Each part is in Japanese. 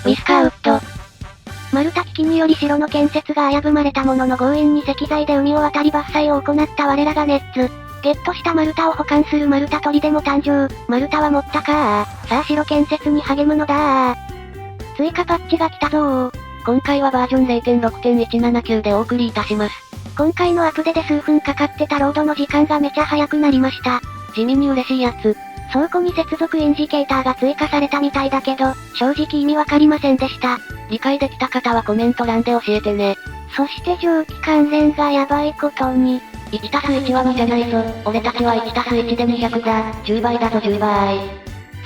ウィスカーウッド。丸太危機により城の建設が危ぶまれたものの強引に石材で海を渡り伐採を行った我らがネッツ。ゲットした丸太を保管する丸太取りでも誕生。丸太は持ったかー。さあ城建設に励むのだー。追加パッチが来たぞー。今回はバージョン 0.6.179 でお送りいたします。今回のアップデで数分かかってたロードの時間がめちゃ早くなりました。地味に嬉しいやつ。倉庫に接続インジケーターが追加されたみたいだけど、正直意味わかりませんでした。理解できた方はコメント欄で教えてね。そして蒸気関連がやばいことに。1+1 は2じゃないぞ。俺たちは 1+1 で200だ。10倍だぞ10倍。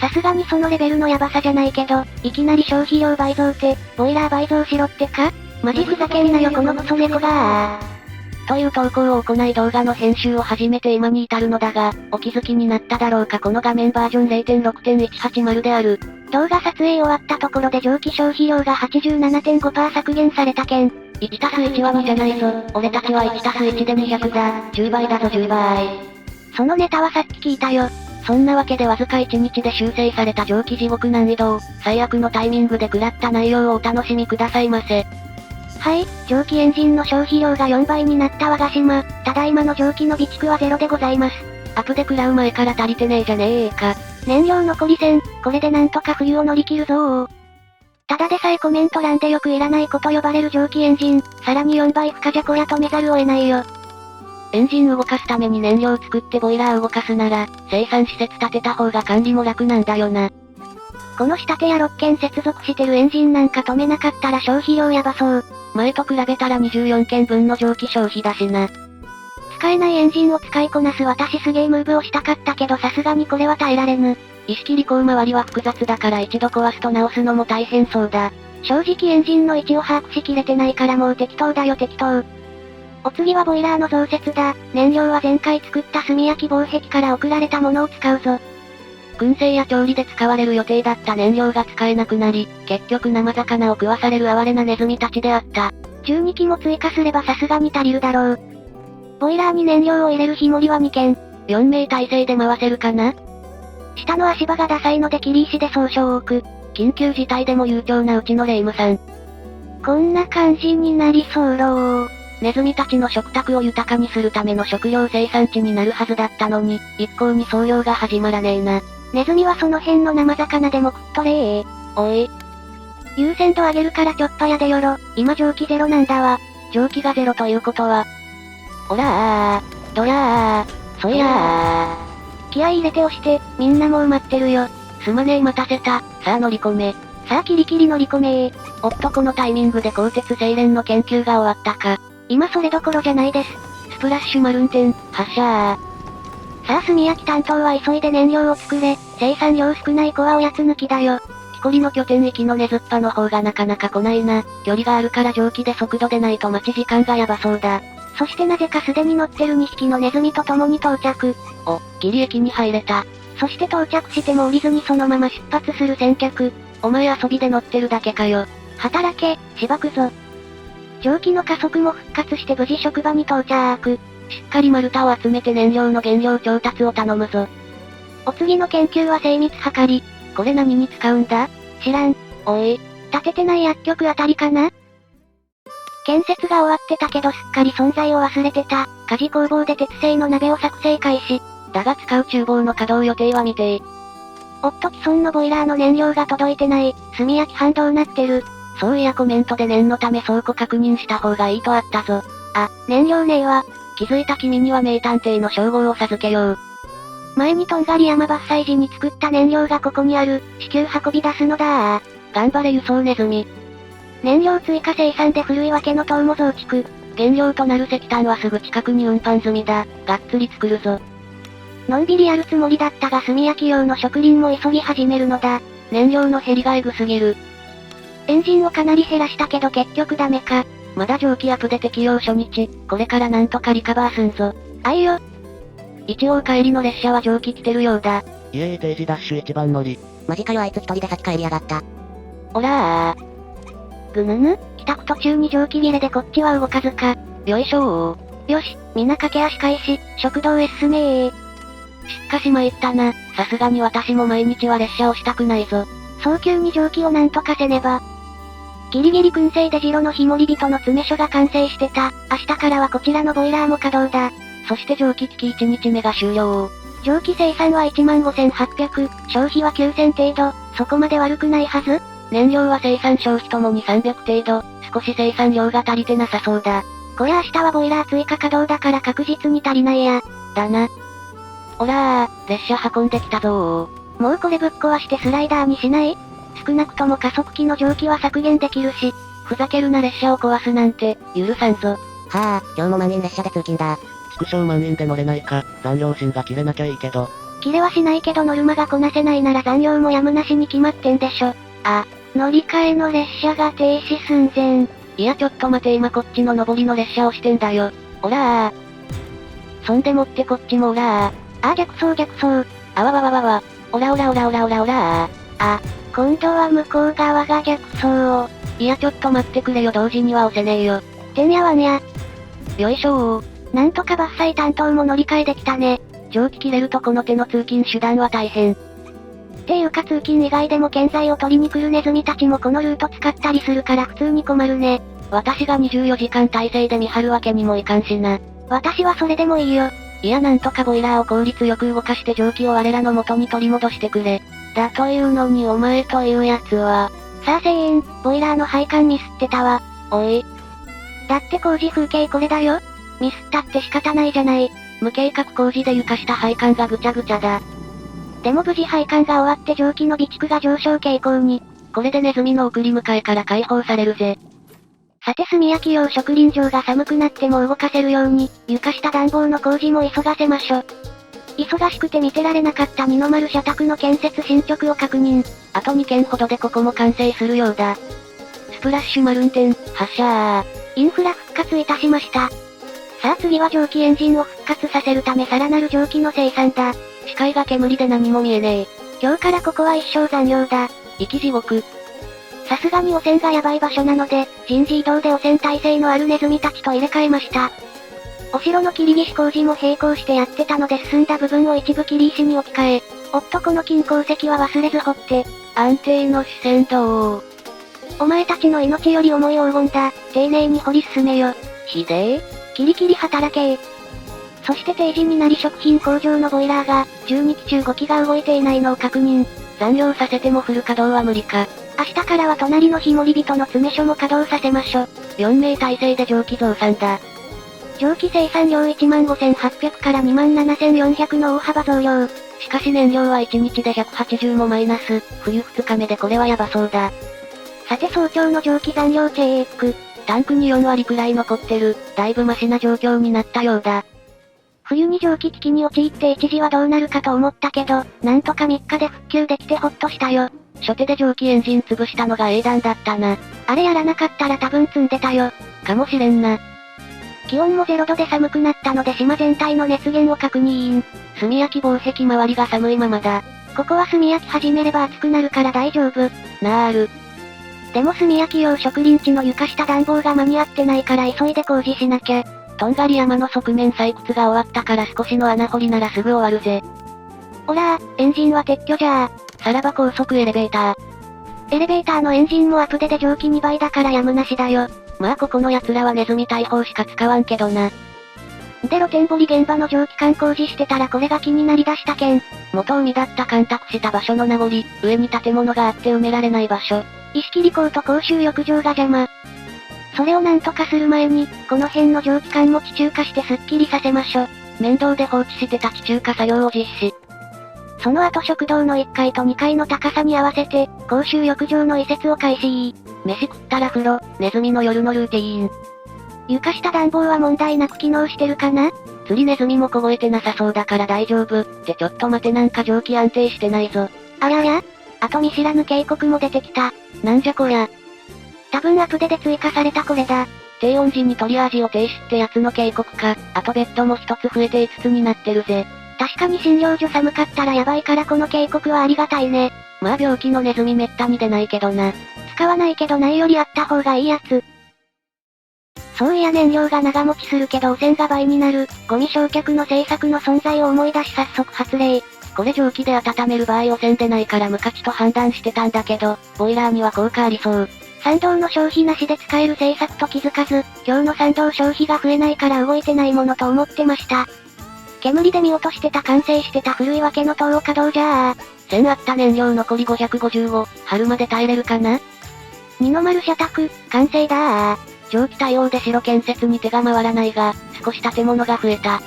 さすがにそのレベルのヤバさじゃないけど、いきなり消費量倍増って、ボイラー倍増しろってか？マジふざけんなよこのクソ猫がという投稿を行い動画の編集を始めて今に至るのだが、お気づきになっただろうかこの画面バージョン 0.6.180 である。動画撮影終わったところで蒸気消費量が 87.5% 削減された件。1+1 は2じゃないぞ。俺たちは 1+1 で200だ。10倍だぞ10倍。そのネタはさっき聞いたよ。そんなわけでわずか1日で修正された蒸気地獄難易度、最悪のタイミングで食らった内容をお楽しみくださいませ。はい、蒸気エンジンの消費量が4倍になった我が島。ただいまの蒸気の備蓄はゼロでございます。アップで食らう前から足りてねえじゃねえか。燃料残り1000、これでなんとか冬を乗り切るぞー。ただでさえコメント欄でよくいらないこと呼ばれる蒸気エンジン、さらに4倍負荷じゃこりゃ止めざるを得ないよ。エンジン動かすために燃料作ってボイラー動かすなら、生産施設建てた方が管理も楽なんだよな。この仕立てや6件接続してるエンジンなんか止めなかったら消費量やばそう。前と比べたら24件分の蒸気消費だしな。使えないエンジンを使いこなす私すげームーブをしたかったけどさすがにこれは耐えられぬ。石切り工周りは複雑だから一度壊すと直すのも大変そうだ。正直エンジンの位置を把握しきれてないからもう適当だよ適当。お次はボイラーの増設だ。燃料は前回作った炭焼き防壁から送られたものを使うぞ。燻製や調理で使われる予定だった燃料が使えなくなり、結局生魚を食わされる哀れなネズミたちであった。12機も追加すればさすがに足りるだろう。ボイラーに燃料を入れる火盛りは2件。4名体制で回せるかな？下の足場がダサいので切り石で総称を置く。緊急事態でも悠長なうちのレイムさん。こんな感じになりそうろー。ネズミたちの食卓を豊かにするための食料生産地になるはずだったのに、一向に総量が始まらねえな。ネズミはその辺の生魚でも食っとれー。おい。優先度上げるからちょっとやでよろ。今蒸気ゼロなんだわ。蒸気がゼロということは。おらー、どらー、そいやー。気合い入れて押して、みんなもう待ってるよ。すまねえ待たせた。さあ乗り込め。さあキリキリ乗り込めー。おっとこのタイミングで鋼鉄精錬の研究が終わったか。今それどころじゃないです。スプラッシュマルンテン、発射ー。さあ炭焼き担当は急いで燃料を作れ。生産量少ない子はおやつ抜きだよ。木こりの拠点域の根ずっぱの方がなかなか来ないな。距離があるから蒸気で速度でないと待ち時間がやばそうだ。そしてなぜかすでに乗ってる2匹のネズミと共に到着。お、ギリ駅に入れた。そして到着しても降りずにそのまま出発する先客。お前遊びで乗ってるだけかよ。働け、しばくぞ。蒸気の加速も復活して無事職場に到着。しっかり丸太を集めて燃料の原料調達を頼むぞ。お次の研究は精密測り。これ何に使うんだ？知らん。おい。建ててない薬局あたりかな？建設が終わってたけどすっかり存在を忘れてた。家事工房で鉄製の鍋を作成開始。だが使う厨房の稼働予定は未定。おっと既存のボイラーの燃料が届いてない。炭焼き反動なってる。そういやコメントで念のため倉庫確認した方がいいとあったぞ。あ、燃料ねえわ。気づいた君には名探偵の称号を授けよう。前にとんがり山伐採時に作った燃料がここにある。至急運び出すのだー。頑張れ輸送ネズミ。燃料追加生産で古いわけの塔も増築。原料となる石炭はすぐ近くに運搬済みだ。がっつり作るぞ。のんびりやるつもりだったが炭焼き用の植林も急ぎ始めるのだ。燃料の減りがエグすぎる。エンジンをかなり減らしたけど結局ダメか。まだ蒸気アップで適用初日。これからなんとかリカバーすんぞ。あいよ。一応帰りの列車は蒸気来てるようだ。イエーイ定時ダッシュ一番乗り。マジかよあいつ一人で先帰りやがった。おらー。ぐぬぬ、帰宅途中に蒸気切れでこっちは動かずか。よいしょー。よし、みんな駆け足開始、食堂へ進めー。しかし参ったな。さすがに私も毎日は列車をしたくないぞ。早急に蒸気をなんとかせねば。ギリギリ燻製でジロの日守人の詰め所が完成してた。明日からはこちらのボイラーも稼働だ。そして蒸気機器1日目が終了。蒸気生産は15,800、消費は9,000程度、そこまで悪くないはず？燃料は生産消費ともに300程度、少し生産量が足りてなさそうだ。こりゃ明日はボイラー追加稼働だから確実に足りないや。だな。おらー、列車運んできたぞー。もうこれぶっ壊してスライダーにしない？少なくとも加速器の蒸気は削減できるし。ふざけるな列車を壊すなんて、許さんぞ。はあ、今日も満員列車で通勤だ。畜生満員で乗れないか、残量心が切れなきゃいいけど。切れはしないけどノルマがこなせないなら残業もやむなしに決まってんでしょ。乗り換えの列車が停止寸前。いやちょっと待て今こっちの上りの列車をしてんだよ。おらー。そんでもってこっちもおらー。逆走。あわわわわわ。おら今度は向こう側が逆走を。いやちょっと待ってくれよ同時には押せねえよ。てんやわんや。よいしょー。なんとか伐採担当も乗り換えできたね。蒸気切れるとこの手の通勤手段は大変。っていうか通勤以外でも建材を取りに来るネズミたちもこのルート使ったりするから普通に困るね。私が24時間体制で見張るわけにもいかんしな。私はそれでもいいよ。いやなんとかボイラーを効率よく動かして蒸気を我らの元に取り戻してくれ。だというのにお前というやつは。さあ声援、ボイラーの配管ミスってたわ。おい。だって工事風景これだよ。ミスったって仕方ないじゃない。無計画工事で床下配管がぐちゃぐちゃだ。でも無事配管が終わって蒸気の備蓄が上昇傾向に。これでネズミの送り迎えから解放されるぜ。さて炭焼き用植林場が寒くなっても動かせるように、床下暖房の工事も急がせましょ。忙しくて見てられなかった二の丸社宅の建設進捗を確認。あと2件ほどでここも完成するようだ。スプラッシュマルンテン、発射ー。インフラ復活いたしました。さあ次は蒸気エンジンを復活させるためさらなる蒸気の生産だ。視界が煙で何も見えねえ。今日からここは一生残業だ。生き地獄。さすがに汚染がやばい場所なので、人事異動で汚染耐性のあるネズミたちと入れ替えました。お城の切り岸工事も並行してやってたので進んだ部分を一部切り石に置き換え、おっとこの金鉱石は忘れず掘って、安定の視線道。お前たちの命より重い黄金だ、丁寧に掘り進めよ。ひでえ。キリキリ働けー。そして定時になり食品工場のボイラーが、12機中5機が動いていないのを確認。残業させてもフル稼働は無理か。明日からは隣の日守人の詰め所も稼働させましょ。4名体制で蒸気増産だ。蒸気生産量15,800から27,400の大幅増量。しかし燃料は1日で180もマイナス。冬2日目でこれはやばそうだ。さて早朝の蒸気残量チェック。タンクに4割くらい残ってる。だいぶマシな状況になったようだ。冬に蒸気危機に陥って一時はどうなるかと思ったけど、なんとか3日で復旧できてほっとしたよ。初手で蒸気エンジン潰したのが英断だったな。あれやらなかったら多分積んでたよ。かもしれんな。気温も0度で寒くなったので島全体の熱源を確認。炭焼き防壁周りが寒いままだ。ここは炭焼き始めれば暑くなるから大丈夫。なーる。でも炭焼き用植林地の床下暖房が間に合ってないから急いで工事しなきゃ。とんがり山の側面採掘が終わったから少しの穴掘りならすぐ終わるぜ。おらエンジンは撤去じゃー。さらば高速エレベーター。エレベーターのエンジンもアップデで蒸気2倍だからやむなしだよ。まあここの奴らはネズミ大砲しか使わんけどな。で露天掘り現場の蒸気管工事してたらこれが気になりだしたけん。元海だった干拓した場所の名残、上に建物があって埋められない場所。石切港と公衆浴場が邪魔。それをなんとかする前に、この辺の蒸気管も地中化してスッキリさせましょ。面倒で放置してた地中化作業を実施。その後食堂の1階と2階の高さに合わせて、公衆浴場の移設を開始。飯食ったら風呂、ネズミの夜のルーティーン。床下暖房は問題なく機能してるかな？釣りネズミも凍えてなさそうだから大丈夫。ってちょっと待てなんか蒸気安定してないぞ。あやや？あと見知らぬ警告も出てきた。なんじゃこりゃ。多分アップデで追加されたこれだ。低温時にトリアージを停止ってやつの警告か。あとベッドも一つ増えて5つになってるぜ。確かに診療所寒かったらやばいからこの警告はありがたいね。まあ病気のネズミめったに出ないけどな。使わないけどないよりあった方がいいやつ。そういや燃料が長持ちするけど汚染が倍になる、ゴミ焼却の政策の存在を思い出し早速発令。これ蒸気で温める場合汚染でないから無価値と判断してたんだけど、ボイラーには効果ありそう。賛同の消費なしで使える政策と気づかず、今日の賛同消費が増えないから動いてないものと思ってました。煙で見落としてた完成してた古いわけの塔を稼働じゃ1000あった燃料残り555、春まで耐えれるかな？二の丸社宅、完成だ長期対応で城建設に手が回らないが、少し建物が増えた。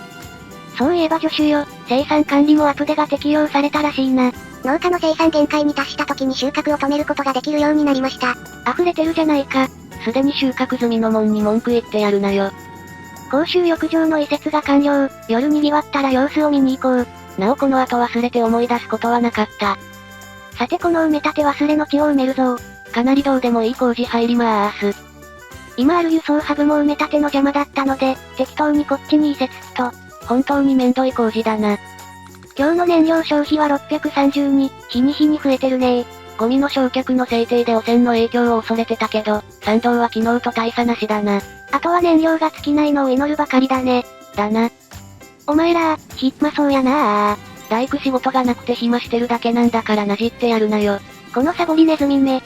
そういえば助手よ、生産管理もアプデが適用されたらしいな。農家の生産限界に達した時に収穫を止めることができるようになりました。溢れてるじゃないか。すでに収穫済みのもんに文句言ってやるなよ。公衆浴場の移設が完了、夜賑わったら様子を見に行こう。なおこの後忘れて思い出すことはなかった。さてこの埋め立て忘れの地を埋めるぞ。かなりどうでもいい工事入りまーす。今ある輸送ハブも埋め立ての邪魔だったので、適当にこっちに移設と。本当にめんどい工事だな。今日の燃料消費は632、日に日に増えてるねゴミの焼却の制定で汚染の影響を恐れてたけど、賛同は昨日と大差なしだな。あとは燃料が尽きないのを祈るばかりだね。だな。お前ら、暇そうやな大工仕事がなくて暇してるだけなんだからなじってやるなよ。このサボりネズミめ。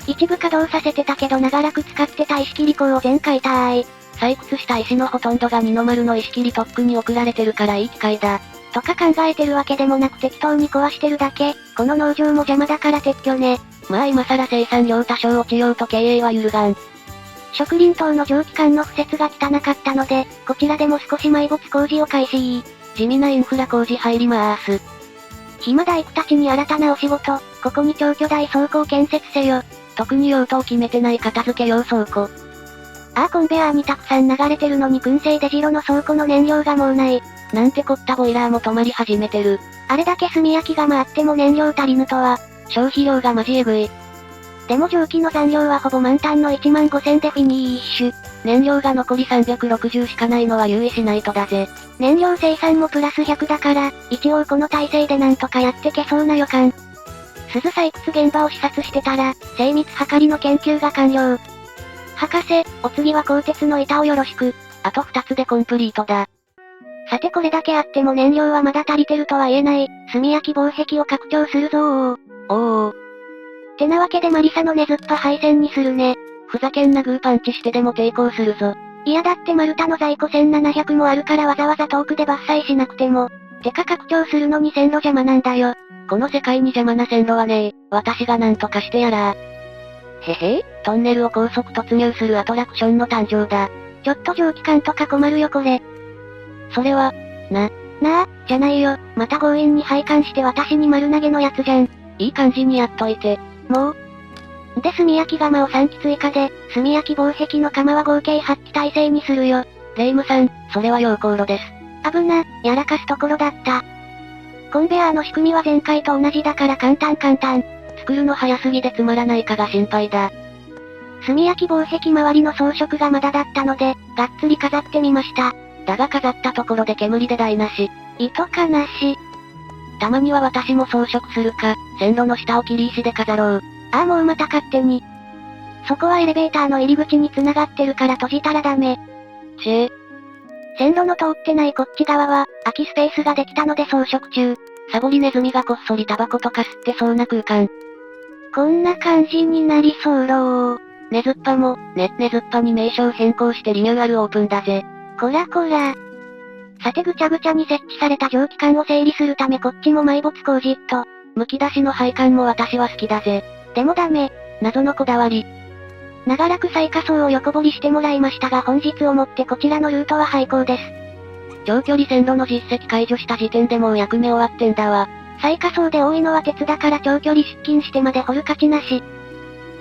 一部稼働させてたけど長らく使ってた石切り工を全解体。採掘した石のほとんどが二の丸の石切り特区に送られてるからいい機会だ。とか考えてるわけでもなく適当に壊してるだけ。この農場も邪魔だから撤去ね。まあ今更生産量多少落ちようと経営は揺るがん。植林等の蒸気管の敷設が汚かったので、こちらでも少し埋没工事を開始。地味なインフラ工事入りまーす。暇大工たちに新たなお仕事、ここに超巨大倉庫を建設せよ。特に用途を決めてない片付け用倉庫。コンベアーにたくさん流れてるのに燻製出城の倉庫の燃料がもうない。なんてこったボイラーも止まり始めてる。あれだけ炭焼きが回っても燃料足りぬとは。消費量がマジエグい。でも蒸気の残量はほぼ満タンの15000でフィニッシュ。燃料が残り360しかないのは留意しないとだぜ。燃料生産もプラス100だから、一応この体制でなんとかやってけそうな予感。鈴採掘現場を視察してたら、精密測りの研究が完了。博士、お次は鋼鉄の板をよろしく。あと2つでコンプリートだ。さてこれだけあっても燃料はまだ足りてるとは言えない。炭焼き防壁を拡張するぞー。おー。てなわけでマリサの根ずっぱ配線にするね。ふざけんなグーパンチしてでも抵抗するぞ。いやだって丸太の在庫1700もあるからわざわざ遠くで伐採しなくても。てか拡張するのに線路邪魔なんだよ。この世界に邪魔な線路はねえ。私がなんとかしてやらへへトンネルを高速突入するアトラクションの誕生だ。ちょっと蒸気管とか困るよこれ。それは、なあ、じゃないよ。また強引に配管して私に丸投げのやつじゃん。いい感じにやっといて。もう。で炭焼き窯を3基追加で、炭焼き防壁の窯は合計8基体制にするよ。レイムさん、それは溶鉱炉です。危な、やらかすところだった。コンベアーの仕組みは前回と同じだから簡単。作るの早すぎでつまらないかが心配だ。炭焼き防壁周りの装飾がまだだったので、がっつり飾ってみました。だが飾ったところで煙で台無し。糸かなし。たまには私も装飾するか、線路の下を切り石で飾ろう。もうまた勝手に。そこはエレベーターの入り口に繋がってるから閉じたらダメ。線路の通ってないこっち側は、空きスペースができたので装飾中。サボりネズミがこっそりタバコとか吸ってそうな空間。こんな感じになりそうろー。ねずっぱも、ねずっぱに名称変更してリニューアルオープンだぜ。こら。さてぐちゃぐちゃに設置された蒸気管を整理するためこっちも埋没工事っと。剥き出しの配管も私は好きだぜ。でもダメ。謎のこだわり。長らく最下層を横掘りしてもらいましたが本日をもってこちらのルートは廃校です。長距離線路の実績解除した時点でもう役目終わってんだわ。最下層で多いのは鉄だから長距離出勤してまで掘る価値なし。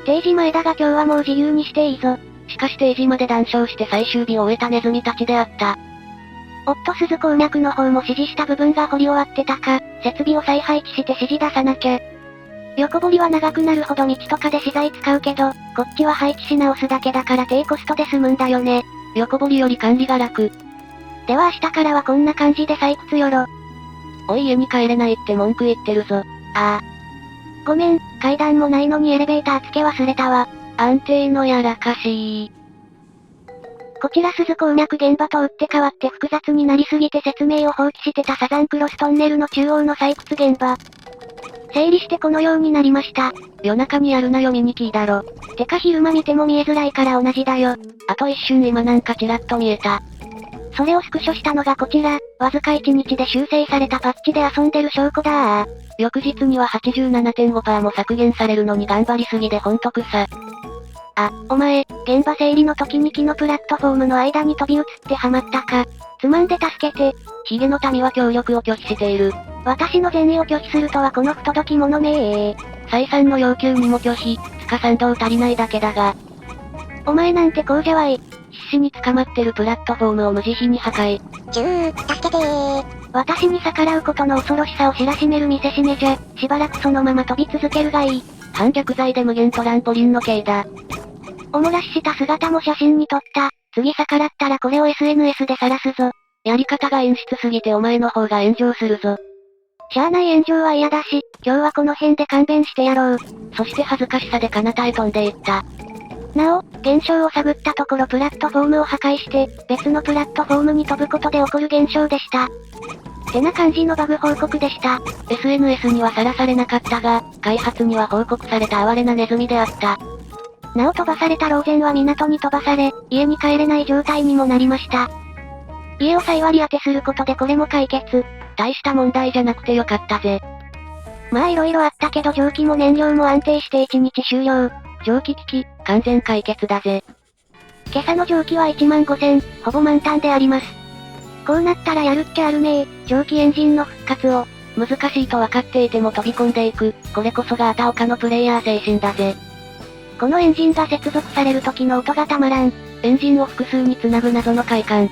定時前だが今日はもう自由にしていいぞ。しかし定時まで談笑して最終日を終えたネズミたちであった。鈴鉱脈の方も指示した部分が掘り終わってたか、設備を再配置して指示出さなきゃ。横掘りは長くなるほど道とかで資材使うけど、こっちは配置し直すだけだから低コストで済むんだよね。横掘りより管理が楽。では明日からはこんな感じで採掘よろ。おい家に帰れないって文句言ってるぞ。ごめん、階段もないのにエレベーター付け忘れたわ。安定のやらかしこちら鈴鉱脈現場と打って変わって複雑になりすぎて説明を放棄してたサザンクロストンネルの中央の採掘現場。整理してこのようになりました。夜中にやるなよミニキーだろ。てか昼間見ても見えづらいから同じだよ。あと一瞬今なんかチラッと見えた。それをスクショしたのがこちら、わずか1日で修正されたパッチで遊んでる証拠だ翌日には 87.5% も削減されるのに頑張りすぎでほんと草。あ、お前、現場整理の時に木のプラットフォームの間に飛び移ってはまったか。つまんで助けて。ヒゲの民は協力を拒否している。私の善意を拒否するとはこの不届き者め再三の要求にも拒否、つか賛同足りないだけだが。お前なんてこうじゃわい。必死に捕まってるプラットフォームを無慈悲に破壊。助けてー。私に逆らうことの恐ろしさを知らしめる見せしめじゃ、しばらくそのまま飛び続けるがいい。反逆罪で無限トランポリンの刑だ。おもらしした姿も写真に撮った。次逆らったらこれを SNS で晒すぞ。やり方が演出すぎてお前の方が炎上するぞ。しゃあない炎上は嫌だし、今日はこの辺で勘弁してやろう。そして恥ずかしさで彼方へ飛んでいった。なお、現象を探ったところプラットフォームを破壊して、別のプラットフォームに飛ぶことで起こる現象でした。てな感じのバグ報告でした。SNS にはさらされなかったが、開発には報告された哀れなネズミであった。なお飛ばされた老人は港に飛ばされ、家に帰れない状態にもなりました。家を再割り当てすることでこれも解決。大した問題じゃなくてよかったぜ。まあ色々あったけど蒸気も燃料も安定して1日終了。蒸気機器、完全解決だぜ。今朝の蒸気は15,000、ほぼ満タンであります。こうなったらやるっちゃあるね蒸気エンジンの復活を。難しいと分かっていても飛び込んでいく、これこそがあたおかのプレイヤー精神だぜ。このエンジンが接続される時の音がたまらん。エンジンを複数に繋ぐ謎の快感。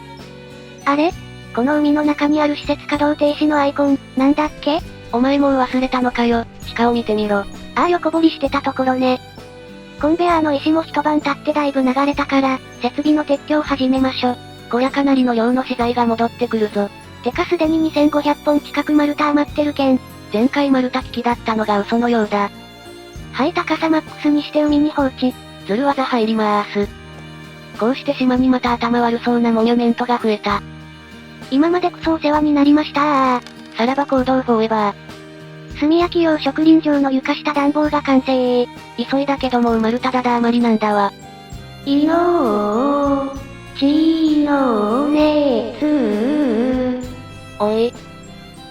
あれ？この海の中にある施設稼働停止のアイコン、なんだっけ？お前もう忘れたのかよ、地下を見てみろ。ああ横掘りしてたところね。コンベアーの石も一晩経ってだいぶ流れたから、設備の撤去を始めましょ。こりゃかなりの量の資材が戻ってくるぞ。てかすでに2500本近く丸太余ってるけん。前回丸太機器だったのが嘘のようだ。はい、高さマックスにして海に放置。ずる技入りまーす。こうして島にまた頭悪そうなモニュメントが増えた。今までクソお世話になりましたさらば行動フォーエバー。炭焼き用植林場の床下暖房が完成。急いだけどもう丸太だだ余りなんだわ。いのーちのねつおい。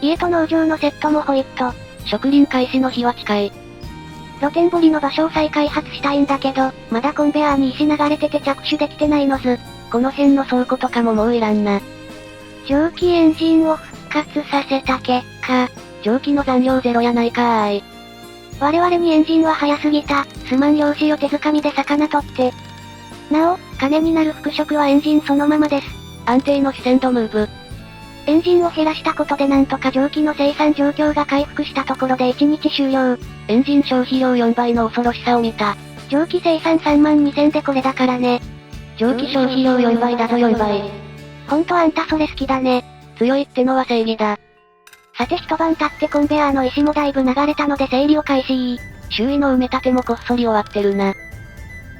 家と農場のセットもホイット。植林開始の日は近い。露天掘りの場所を再開発したいんだけど、まだコンベアーに石流れてて着手できてないのず。この辺の倉庫とかももういらんな。蒸気エンジンを復活させた結果、蒸気の残量ゼロやないかーい。我々にエンジンは早すぎた。すまん漁師よ手づかみで魚取って。なお、金になる復職はエンジンそのままです。安定の視線とムーブ。エンジンを減らしたことでなんとか蒸気の生産状況が回復したところで1日終了。エンジン消費量4倍の恐ろしさを見た。蒸気生産32,000でこれだからね。蒸気消費量4倍だぞ4倍。ほんとあんたそれ好きだね。強いってのは正義だ。さて一晩経ってコンベアーの石もだいぶ流れたので整理を開始。周囲の埋め立てもこっそり終わってるな。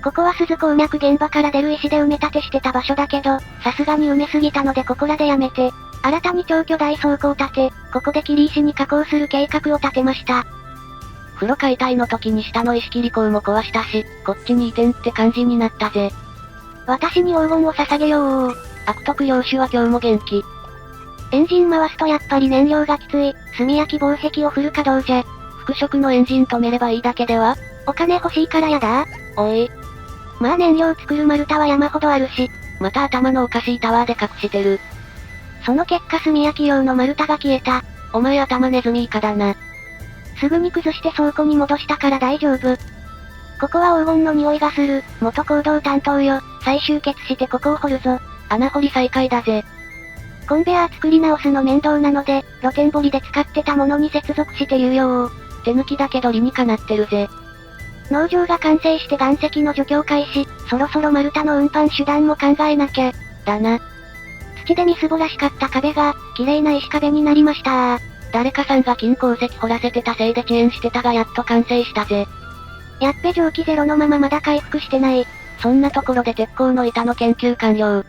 ここは鈴鉱脈現場から出る石で埋め立てしてた場所だけど、さすがに埋めすぎたのでここらでやめて、新たに超巨大倉庫を建て、ここで切り石に加工する計画を立てました。風呂解体の時に下の石切り口も壊したし、こっちに移転って感じになったぜ。私に黄金を捧げよう。悪徳領主は今日も元気。エンジン回すとやっぱり燃料がきつい。炭焼き防壁をフル稼働じゃ。復職のエンジン止めればいいだけでは？お金欲しいからやだ。おい。まあ燃料作る丸太は山ほどあるし。また頭のおかしいタワーで隠してる。その結果炭焼き用の丸太が消えた。お前頭ネズミ以下だな。すぐに崩して倉庫に戻したから大丈夫。ここは黄金の匂いがする。元行動担当よ。再集結してここを掘るぞ。穴掘り再開だぜ。コンベアー作り直すの面倒なので、露天掘りで使ってたものに接続して有用。手抜きだけど理にかなってるぜ。農場が完成して岩石の除去開始。そろそろ丸太の運搬手段も考えなきゃ。だな。土でみすぼらしかった壁が、綺麗な石壁になりました。誰かさんが金鉱石掘らせてたせいで遅延してたがやっと完成したぜ。やっべ蒸気ゼロのまままだ回復してない。そんなところで鉄鋼の板の研究完了。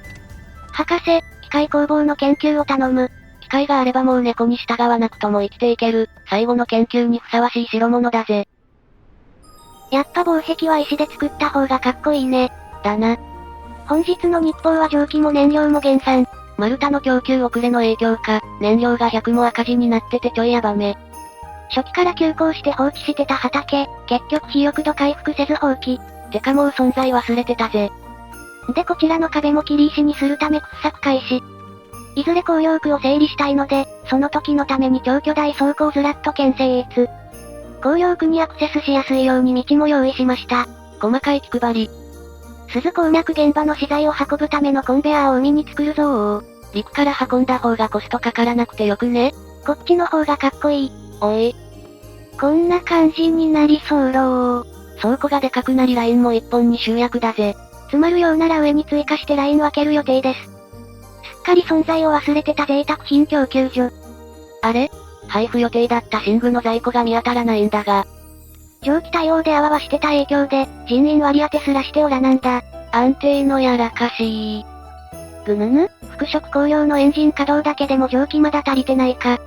博士、機械工房の研究を頼む。機会があればもう猫に従わなくとも生きていける、最後の研究にふさわしい代物だぜ。やっぱ防壁は石で作った方がかっこいいね。だな。本日の日報は蒸気も燃料も減産。丸太の供給遅れの影響か、燃料が100も赤字になっててちょいやばめ。初期から休耕して放置してた畑、結局肥沃度回復せず放棄。てかもう存在忘れてたぜ。でこちらの壁も切り石にするため掘削開始。いずれ紅葉区を整理したいので、その時のために超巨大倉庫をずらっと建設。紅葉区にアクセスしやすいように道も用意しました。細かい気配り。鈴鉱脈現場の資材を運ぶためのコンベアを海に作るぞー。陸から運んだ方がコストかからなくてよくね？こっちの方がかっこいい。おい。こんな感じになりそうろー。倉庫がでかくなりラインも一本に集約だぜ。詰まるようなら上に追加してライン分ける予定です。すっかり存在を忘れてた贅沢品供給所。あれ？配布予定だった寝具の在庫が見当たらないんだが。蒸気対応で泡はしてた影響で、人員割り当てすらしておらなんだ。安定のやらかしぐぬぬ、復職工業のエンジン稼働だけでも蒸気まだ足りてないか。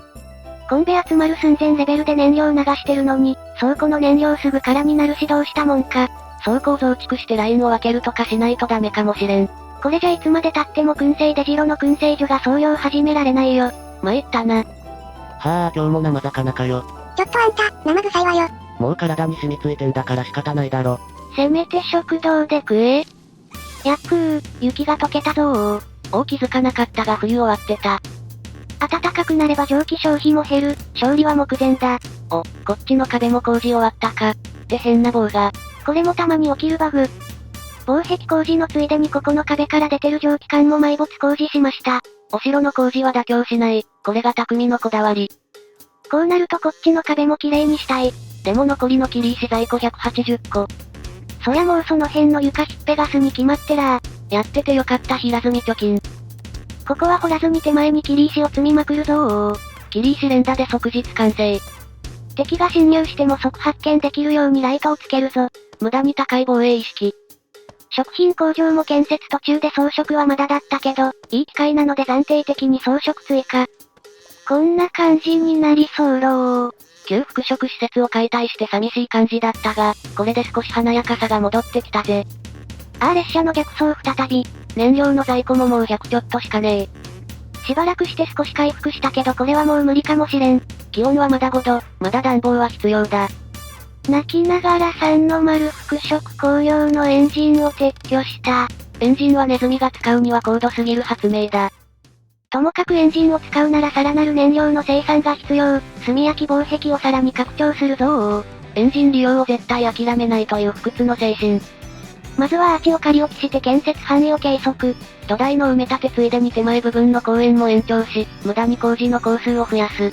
コンベア詰まる寸前レベルで燃料流してるのに、倉庫の燃料すぐ空になる指導したもんか。倉庫を増築してラインを分けるとかしないとダメかもしれん。これじゃいつまで経っても燻製出城の燻製所が創業始められないよ。参ったな。はあ今日も生魚かよ。ちょっとあんた、生臭いわよ。もう体に染みついてんだから仕方ないだろ。せめて食堂で食え。やっくー、雪が溶けたぞー。気づかなかったが冬終わってた。暖かくなれば蒸気消費も減る、勝利は目前だ。こっちの壁も工事終わったか。って変な棒が。これもたまに起きるバグ。防壁工事のついでにここの壁から出てる蒸気管も埋没工事しました。お城の工事は妥協しない。これが匠のこだわり。こうなるとこっちの壁も綺麗にしたい。でも残りの切り石在庫180個。そりゃもうその辺の床ひっぺがすに決まってらー。やっててよかった平積み貯金。ここは掘らずに手前に切り石を積みまくるぞー。切り石連打で即日完成。敵が侵入しても即発見できるようにライトをつけるぞ。無駄に高い防衛意識。食品工場も建設途中で装飾はまだだったけど、いい機会なので暫定的に装飾追加。こんな感じになりそうろー。旧復職施設を解体して寂しい感じだったが、これで少し華やかさが戻ってきたぜ。列車の逆走再び。燃料の在庫ももう100ちょっとしかねえ。しばらくして少し回復したけどこれはもう無理かもしれん。気温はまだ5度、まだ暖房は必要だ。泣きながら3の丸復職工業のエンジンを撤去した。エンジンはネズミが使うには高度すぎる発明だ。ともかくエンジンを使うならさらなる燃料の生産が必要。炭焼き防壁をさらに拡張するぞー。エンジン利用を絶対諦めないという不屈の精神。まずはアーチを仮置きして建設範囲を計測。土台の埋め立てついでに手前部分の公園も延長し、無駄に工事の工数を増やす。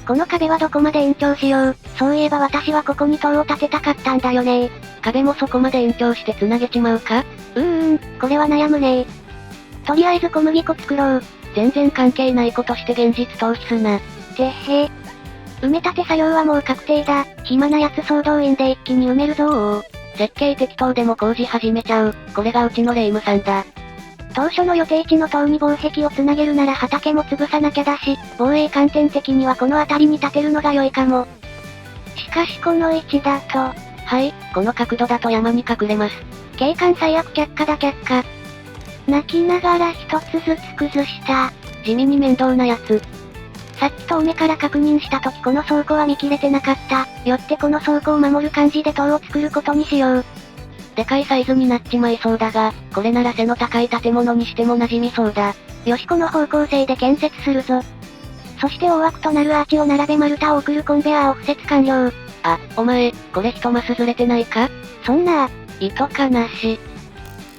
この壁はどこまで延長しよう。そういえば私はここに塔を建てたかったんだよね。壁もそこまで延長して繋げちまうか？これは悩むね。とりあえず小麦粉作ろう。全然関係ないことして現実逃避すな。てへ。埋め立て作業はもう確定だ。暇なやつ総動員で一気に埋めるぞー。設計適当でも工事始めちゃう。これがうちのレイムさんだ。当初の予定地の塔に防壁をつなげるなら畑も潰さなきゃだし、防衛観点的にはこの辺りに建てるのが良いかも。しかしこの位置だと。はい、この角度だと山に隠れます。景観最悪却下だ却下。泣きながら一つずつ崩した。地味に面倒なやつ。さっき遠目から確認した時この倉庫は見切れてなかった。よってこの倉庫を守る感じで塔を作ることにしよう。でかいサイズになっちまいそうだが、これなら背の高い建物にしても馴染みそうだ。よしこの方向性で建設するぞ。そして大枠となるアーチを並べ丸太を送るコンベアを敷設完了。お前、これ一マスずれてないか？そんな糸かなし。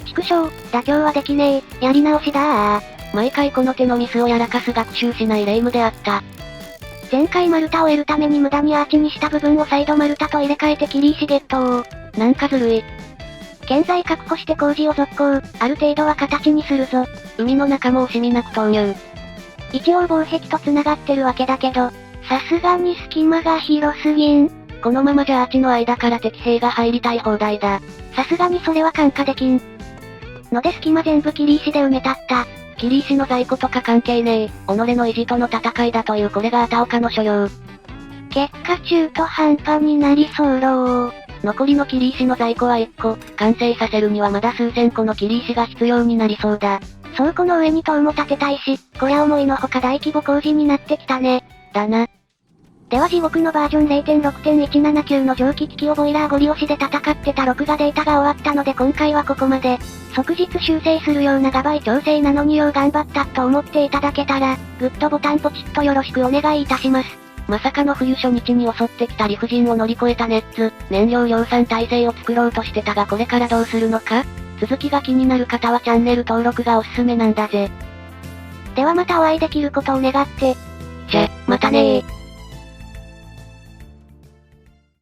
畜生、妥協はできねえ。やり直しだー。毎回この手のミスをやらかす学習しないレイムであった。前回丸太を得るために無駄にアーチにした部分を再度丸太と入れ替えて切り石ゲットー。なんかずるい。建材確保して工事を続行。ある程度は形にするぞ。海の中も惜しみなく投入。一応防壁と繋がってるわけだけど、さすがに隙間が広すぎん。このままじゃアーチの間から敵兵が入りたい放題だ。さすがにそれは看過できん。ので隙間全部切り石で埋め立った。桐石の在庫とか関係ねえ。己の意地との戦いだというこれがあたおかの所領。結果中途半端になりそうろー。残りの桐石の在庫は1個、完成させるにはまだ数千個の桐石が必要になりそうだ。倉庫の上に塔も建てたいし、こりゃ思いのほか大規模工事になってきたね。だな。では地獄のバージョン 0.6.179 の蒸気機器をボイラーゴリ押しで戦ってた録画データが終わったので今回はここまで。即日修正するようなガバイ調整なのによう頑張ったと思っていただけたら、グッドボタンポチッとよろしくお願いいたします。まさかの冬初日に襲ってきた理不尽を乗り越えたネッツ、燃料量産体制を作ろうとしてたがこれからどうするのか？続きが気になる方はチャンネル登録がおすすめなんだぜ。ではまたお会いできることを願って。じゃ、またねー。